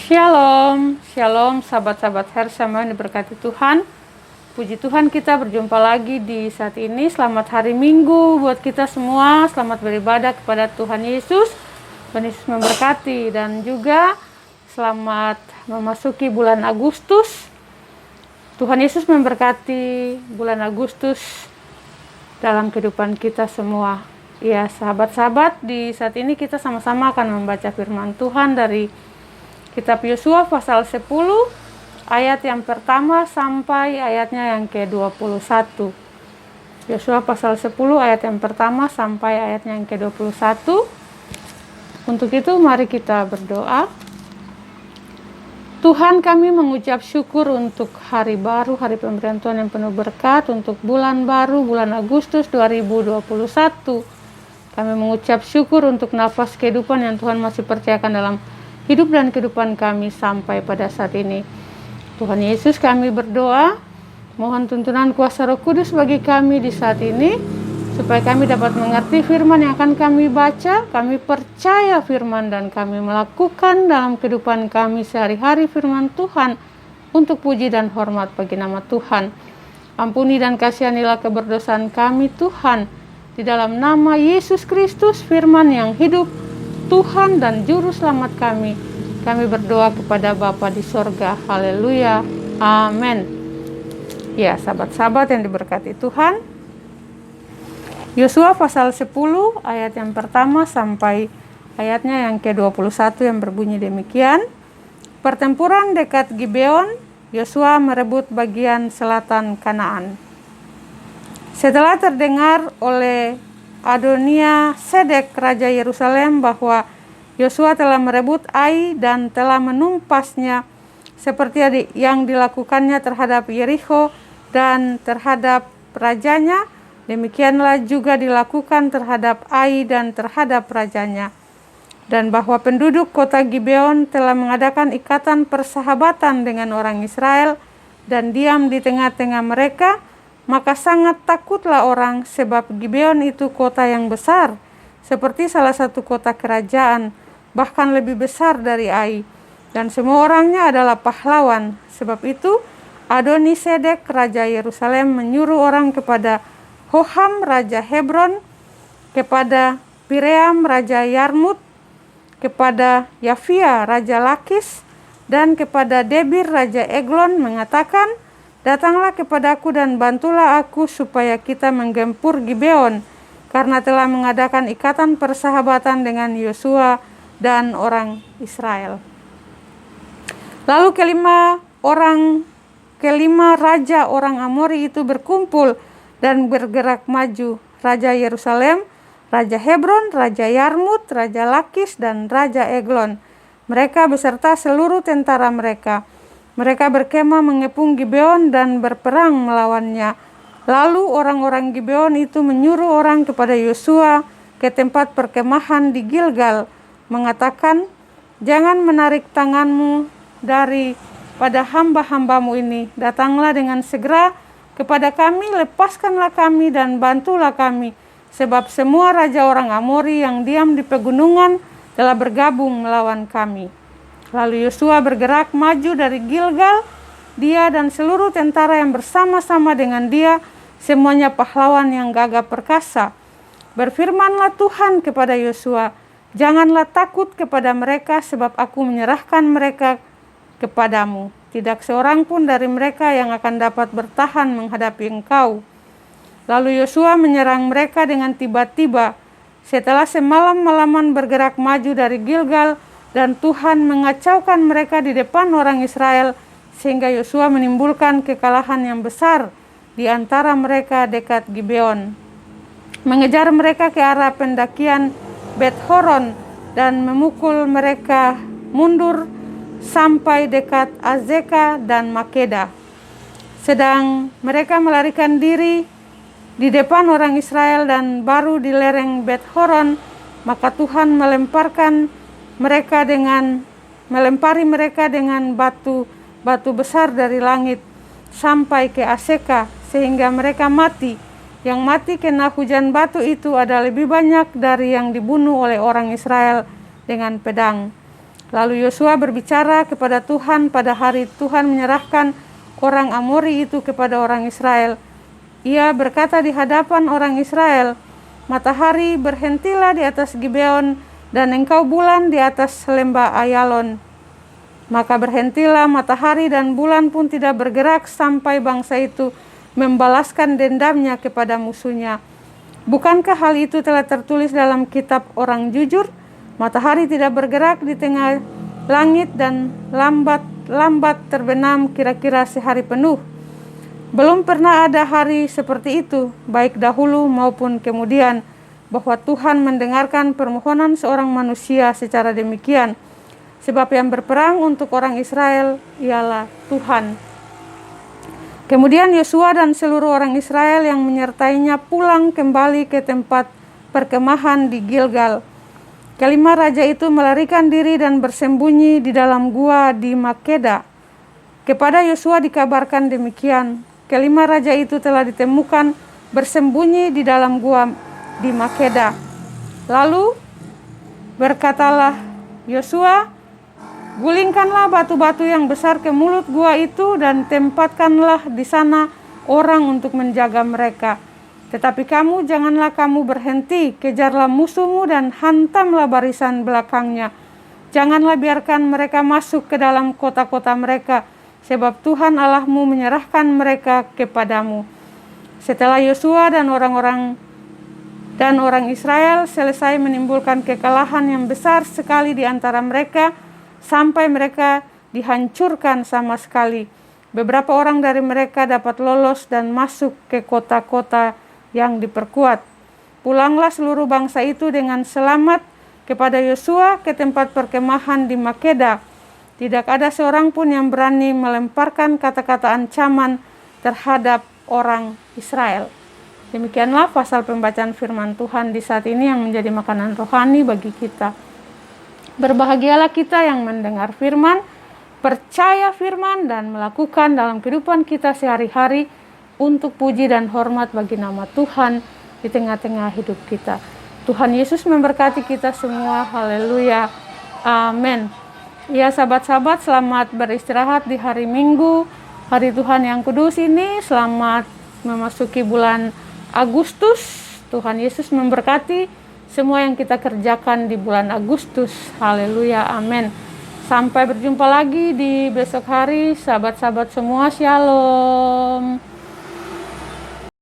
Shalom, shalom sahabat-sahabat Hersama yang diberkati Tuhan. Puji Tuhan, kita berjumpa lagi di saat ini. Selamat hari Minggu buat kita semua. Selamat beribadah kepada Tuhan Yesus. Tuhan Yesus memberkati. Dan juga selamat memasuki bulan Agustus. Tuhan Yesus memberkati bulan Agustus dalam kehidupan kita semua. Ya, sahabat-sahabat, di saat ini kita sama-sama akan membaca firman Tuhan dari Kitab Yosua pasal 10 ayat yang pertama sampai ayatnya yang ke-21. Yosua pasal 10 ayat yang pertama sampai ayatnya yang ke-21. Untuk itu mari kita berdoa. Tuhan, kami mengucap syukur untuk hari baru, hari pemberian Tuhan yang penuh berkat, untuk bulan baru, bulan Agustus 2021. Kami mengucap syukur untuk nafas kehidupan yang Tuhan masih percayakan dalam hidup dan kehidupan kami sampai pada saat ini. Tuhan Yesus, kami berdoa, mohon tuntunan kuasa Roh Kudus bagi kami di saat ini, supaya kami dapat mengerti firman yang akan kami baca, kami percaya firman dan kami melakukan dalam kehidupan kami sehari-hari firman Tuhan, untuk puji dan hormat bagi nama Tuhan. Ampuni dan kasihanilah keberdosaan kami Tuhan, di dalam nama Yesus Kristus, firman yang hidup, Tuhan dan Juru Selamat kami berdoa kepada Bapa di sorga. Haleluya. Amin. Ya, sahabat-sahabat yang diberkati Tuhan, Yosua pasal 10 ayat yang pertama sampai ayatnya yang ke-21 yang berbunyi demikian. Pertempuran dekat Gibeon, Yosua merebut bagian selatan Kanaan. Setelah terdengar oleh Adonia Sedek Raja Yerusalem bahwa Yosua telah merebut Ai dan telah menumpasnya seperti yang dilakukannya terhadap Yerikho dan terhadap rajanya, demikianlah juga dilakukan terhadap Ai dan terhadap rajanya. Dan bahwa penduduk kota Gibeon telah mengadakan ikatan persahabatan dengan orang Israel dan diam di tengah-tengah mereka, maka sangat takutlah orang, sebab Gibeon itu kota yang besar, seperti salah satu kota kerajaan, bahkan lebih besar dari Ai, dan semua orangnya adalah pahlawan. Sebab itu Adoni-Sedek Raja Yerusalem menyuruh orang kepada Hoham Raja Hebron, kepada Piream Raja Yarmut, kepada Yafia Raja Lakis, dan kepada Debir Raja Eglon, mengatakan, datanglah kepadaku dan bantulah aku supaya kita menggempur Gibeon, karena telah mengadakan ikatan persahabatan dengan Yosua dan orang Israel. Lalu kelima raja orang Amori itu berkumpul dan bergerak maju, Raja Yerusalem, Raja Hebron, Raja Yarmut, Raja Lakis, dan Raja Eglon. Mereka beserta seluruh tentara mereka. Mereka berkemah mengepung Gibeon dan berperang melawannya. Lalu orang-orang Gibeon itu menyuruh orang kepada Yosua ke tempat perkemahan di Gilgal, mengatakan, jangan menarik tanganmu daripada hamba-hambamu ini. Datanglah dengan segera kepada kami, lepaskanlah kami dan bantulah kami, sebab semua raja orang Amori yang diam di pegunungan telah bergabung melawan kami. Lalu Yosua bergerak maju dari Gilgal, dia dan seluruh tentara yang bersama-sama dengan dia, semuanya pahlawan yang gagah perkasa. Berfirmanlah Tuhan kepada Yosua, janganlah takut kepada mereka, sebab aku menyerahkan mereka kepadamu. Tidak seorang pun dari mereka yang akan dapat bertahan menghadapi engkau. Lalu Yosua menyerang mereka dengan tiba-tiba, setelah semalam-malaman bergerak maju dari Gilgal, dan Tuhan mengacaukan mereka di depan orang Israel, sehingga Yosua menimbulkan kekalahan yang besar di antara mereka dekat Gibeon. Mengejar mereka ke arah pendakian Bet Horon dan memukul mereka mundur sampai dekat Azeka dan Makeda. Sedang mereka melarikan diri di depan orang Israel dan baru di lereng Bet Horon, maka Tuhan melempari mereka dengan batu besar dari langit sampai ke Azeka, sehingga mereka mati. Yang mati kena hujan batu itu ada lebih banyak dari yang dibunuh oleh orang Israel dengan pedang. Lalu Yosua berbicara kepada Tuhan pada hari Tuhan menyerahkan orang Amori itu kepada orang Israel. Ia berkata di hadapan orang Israel, "Matahari, berhentilah di atas Gibeon, dan engkau bulan di atas lembah Ayalon." Maka berhentilah matahari dan bulan pun tidak bergerak sampai bangsa itu membalaskan dendamnya kepada musuhnya. Bukankah hal itu telah tertulis dalam kitab orang jujur? Matahari tidak bergerak di tengah langit dan lambat terbenam kira-kira sehari penuh. Belum pernah ada hari seperti itu, baik dahulu maupun kemudian, bahwa Tuhan mendengarkan permohonan seorang manusia secara demikian. Sebab yang berperang untuk orang Israel ialah Tuhan. Kemudian Yosua dan seluruh orang Israel yang menyertainya pulang kembali ke tempat perkemahan di Gilgal. Kelima raja itu melarikan diri dan bersembunyi di dalam gua di Makeda. Kepada Yosua dikabarkan demikian, kelima raja itu telah ditemukan bersembunyi di dalam gua di Makeda. Lalu berkatalah Yosua, "Gulingkanlah batu-batu yang besar ke mulut gua itu dan tempatkanlah di sana orang untuk menjaga mereka. Tetapi janganlah kamu berhenti, kejarlah musuhmu dan hantamlah barisan belakangnya. Janganlah biarkan mereka masuk ke dalam kota-kota mereka, sebab Tuhan Allahmu menyerahkan mereka kepadamu." Setelah Yosua dan orang Israel selesai menimbulkan kekalahan yang besar sekali di antara mereka, sampai mereka dihancurkan sama sekali, beberapa orang dari mereka dapat lolos dan masuk ke kota-kota yang diperkuat. Pulanglah seluruh bangsa itu dengan selamat kepada Yosua ke tempat perkemahan di Makeda. Tidak ada seorang pun yang berani melemparkan kata-kata ancaman terhadap orang Israel. Demikianlah pasal pembacaan firman Tuhan di saat ini yang menjadi makanan rohani bagi kita. Berbahagialah kita yang mendengar firman, percaya firman, dan melakukan dalam kehidupan kita sehari-hari untuk puji dan hormat bagi nama Tuhan di tengah-tengah hidup kita. Tuhan Yesus memberkati kita semua. Haleluya. Amin. Ya sahabat-sahabat, selamat beristirahat di hari Minggu, hari Tuhan yang kudus ini. Selamat memasuki bulan Agustus. Tuhan Yesus memberkati semua yang kita kerjakan di bulan Agustus. Haleluya. Amin. Sampai berjumpa lagi di besok hari. Sahabat-sahabat semua, shalom.